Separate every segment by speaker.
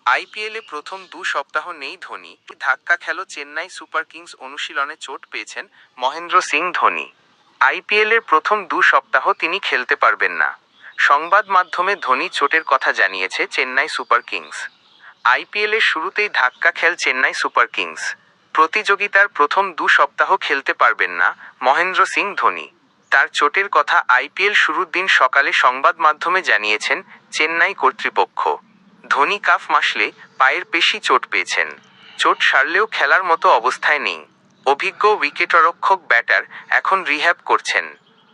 Speaker 1: আইপিএলে প্রথম 2 সপ্তাহ নেই ধোনি, ধাক্কা খেল চেন্নাই সুপার কিংস। অনুশীলনে চোট পেয়েছেন মহেন্দ্র সিং ধোনি। আইপিএলের প্রথম 2 সপ্তাহ তিনি খেলতে পারবেন না। সংবাদ মাধ্যমে ধোনি চোটের কথা জানিয়েছে চেন্নাই সুপার কিংস। আইপিএলের শুরুতেই ধাক্কা খেল চেন্নাই সুপার কিংস। প্রতিযোগিতার প্রথম 2 সপ্তাহ খেলতে পারবেন না মহেন্দ্র সিং ধোনি। তার চোটের কথা আইপিএল শুরুর দিন সকালে সংবাদ মাধ্যমে জানিয়েছেন চেন্নাই কর্তৃপক্ষ। ধোনি কাফ মাসলে পায়ের পেশি চোট পেয়েছেন। চোট সারলেও খেলার মতো অবস্থায় নেই। অভিজ্ঞ উইকেটরক্ষক ব্যাটার এখন রিহ্যাব করছেন।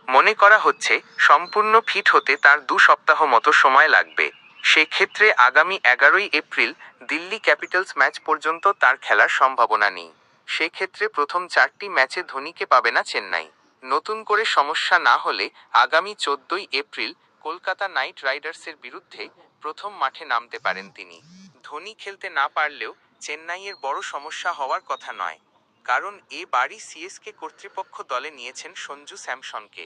Speaker 1: মনে করা হচ্ছে সম্পূর্ণ ফিট হতে তার 2 সপ্তাহ মতো সময় লাগবে। সেক্ষেত্রে আগামী 11ই এপ্রিল দিল্লি ক্যাপিটালস ম্যাচ পর্যন্ত তার খেলার সম্ভাবনা নেই। সেক্ষেত্রে প্রথম 4টি ম্যাচে ধোনিকে পাবে না চেন্নাই। নতুন করে সমস্যা না হলে আগামী 14ই এপ্রিল কলকাতা নাইট রাইডার্সের বিরুদ্ধে প্রথম মাঠে নামতে পারেন তিনি। ধোনি খেলতে না পারলেও চেন্নাইয়ের বড় সমস্যা হওয়ার কথা নয়, কারণ এবারই সিএসকে কর্তৃপক্ষ দলে নিয়েছেন সঞ্জু স্যামসনকে।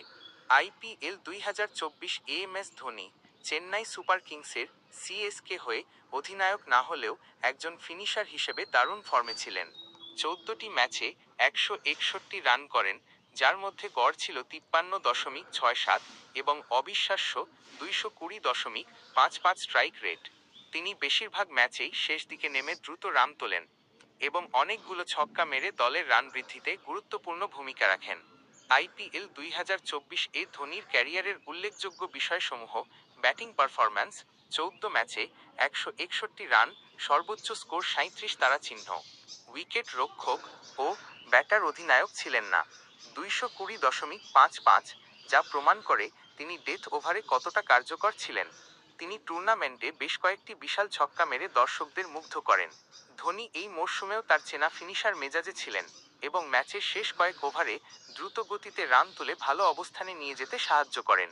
Speaker 1: IPL 2024 M S Dhoni Chennai super কিংসের সিএসকে হয়ে অধিনায়ক না হলেও একজন ফিনিশার হিসেবে দারুণ ফর্মে ছিলেন। 14টি ম্যাচে 161 রান করেন, যার মধ্যে গড় ছিল 53.67 এবং অবিশ্বাস্য 220.55 স্ট্রাইক রেট। তিনি বেশিরভাগ ম্যাচেই শেষ দিকে নেমে দ্রুত রান তোলেন এবং অনেকগুলো ছক্কা মেরে দলের রান বৃদ্ধিতে গুরুত্বপূর্ণ ভূমিকা রাখেন। আইপিএল 2024 এ ধোনির ক্যারিয়ারের উল্লেখযোগ্য বিষয়সমূহ: ব্যাটিং পারফরম্যান্স 14 ম্যাচে 161 রান, সর্বোচ্চ স্কোর 37 তারা চিহ্ন। উইকেট রক্ষক ও ব্যাটার অধিনায়ক ছিলেন না 220.55, যা প্রমাণ করে তিনি ডেথ ওভারে কতটা কার্যকর ছিলেন। তিনি টুর্নামেন্টে বেশ কয়েকটি বিশাল ছক্কা মেরে দর্শকদের মুগ্ধ করেন। ধোনি এই মরশুমেও তার চেনা ফিনিশার মেজাজে ছিলেন এবং ম্যাচের শেষ কয়েক ওভারে দ্রুত গতিতে রান তুলে ভালো অবস্থানে নিয়ে যেতে সাহায্য করেন।